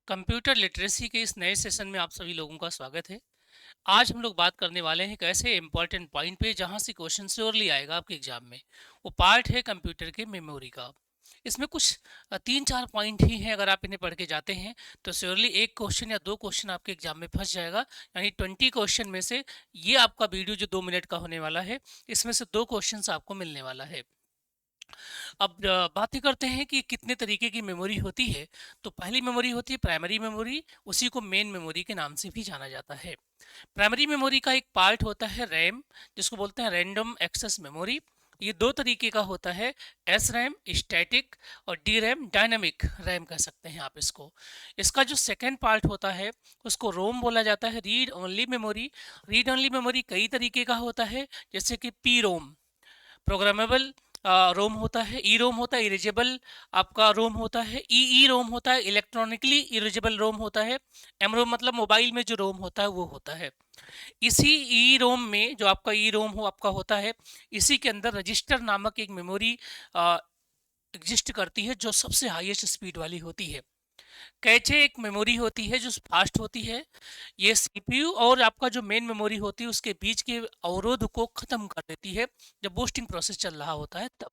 Computer literacy के इस नए सेशन में आप सभी लोगों का स्वागत है। आज हम लोग बात करने वाले हैं एक ऐसे इंपॉर्टेंट पॉइंट पे जहां से क्वेश्चन श्योरली आएगा आपके एग्जाम में। वो पार्ट है कंप्यूटर के मेमोरी का। इसमें कुछ 3-4 पॉइंट ही हैं, अगर आप इन्हें पढ़ के जाते हैं तो श्योरली एक क्वेश्चन या दो क्वेश्चन आपके एग्जाम में फंस जाएगा। यानी 20 क्वेश्चन में से ये आपका वीडियो जो 2 मिनट का होने वाला है, इसमें से दो क्वेश्चन आपको मिलने वाला है। अब बातें करते हैं कि कितने तरीके की मेमोरी होती है। तो पहली मेमोरी होती है प्राइमरी मेमोरी, उसी को मेन मेमोरी के नाम से भी जाना जाता है। प्राइमरी मेमोरी का एक पार्ट होता है रैम, जिसको बोलते हैं रैंडम एक्सेस मेमोरी। ये दो तरीके का होता है, एस रैम स्टैटिक और डी रैम डायनामिक रैम कह सकते हैं आप इसको। इसका जो सेकेंड पार्ट होता है उसको रोम बोला जाता है, read only memory. Read only memory कई तरीके का होता है, जैसे कि पी रोम प्रोग्रामेबल रोम होता है, ई रोम होता है इरेजेबल आपका रोम होता है, ई रोम होता है इलेक्ट्रॉनिकली इरेजेबल रोम होता है, एम रोम मतलब मोबाइल में जो रोम होता है वो होता है। इसी ई रोम में जो आपका ई रोम हो आपका होता है, इसी के अंदर रजिस्टर नामक एक मेमोरी एग्जिस्ट करती है जो सबसे हाईएस्ट स्पीड वाली होती है। कैचे एक मेमोरी होती है जो फास्ट होती है। ये सीपीयू और आपका जो मेन मेमोरी होती है उसके बीच के अवरोध को खत्म कर देती है जब बूस्टिंग प्रोसेस चल रहा होता है तब।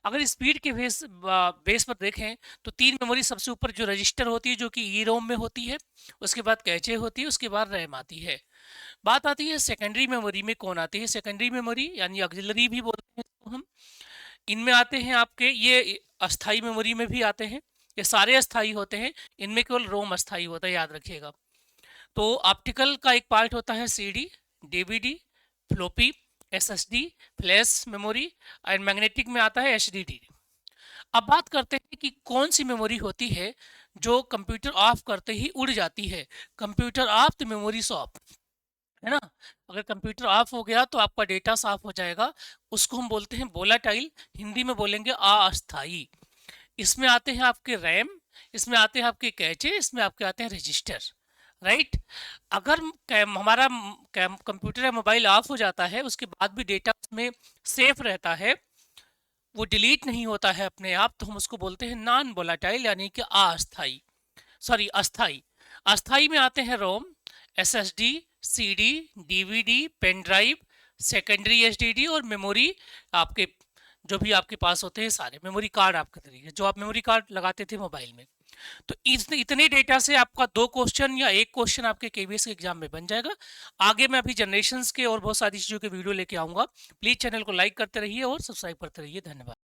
अगर स्पीड के बेस पर देखें तो तीन मेमोरी सबसे ऊपर जो रजिस्टर होती है जो कि ई रोम में होती है, उसके बाद कैचे होती है, उसके बाद रैम आती है। बात आती है सेकेंडरी मेमोरी में। कौन आती है सेकेंडरी मेमोरी, यानी ऑक्सिलरी भी बोलते हैं इसको हम। इनमें आते हैं आपके ये अस्थाई मेमोरी में भी आते हैं। ये सारे अस्थाई होते हैं, इनमें केवल रोम अस्थाई होता है, याद रखिएगा। तो ऑप्टिकल का एक पार्ट होता है CD, DVD, floppy, SSD, flash memory, और मैग्नेटिक में आता है एचडीडी। अब बात करते हैं कि कौन सी मेमोरी होती है जो कंप्यूटर ऑफ करते ही उड़ जाती है। कंप्यूटर ऑफ तो मेमोरी ऑफ, है ना। अगर कंप्यूटर ऑफ हो गया तो आपका डेटा साफ हो जाएगा। उसको हम बोलते हैं वोलाटाइल, हिंदी में बोलेंगे अस्थाई। इसमें आते हैं आपके रैम, इसमें आते हैं आपके कैचे, इसमें आपके आते हैं रजिस्टर, राइट। अगर हमारा कंप्यूटर या मोबाइल ऑफ हो जाता है उसके बाद भी डेटा उसमें सेफ रहता है, वो डिलीट नहीं होता है अपने आप, तो हम उसको बोलते हैं नॉन वोलाटाइल यानी कि अस्थाई, सॉरी अस्थाई। अस्थाई में आते हैं ROM, SSD, CD, DVD, pen drive, secondary SDD और मेमोरी आपके जो भी आपके पास होते हैं सारे मेमोरी कार्ड आपके तरीके जो आप मेमोरी कार्ड लगाते थे मोबाइल में। तो इतने डेटा से आपका दो क्वेश्चन या एक क्वेश्चन आपके केबीएस के एग्जाम में बन जाएगा। आगे मैं अभी जनरेशन्स के और बहुत सारी चीज़ों के वीडियो लेके आऊँगा। प्लीज़ चैनल को लाइक करते रहिए और सब्सक्राइब करते रहिए। धन्यवाद।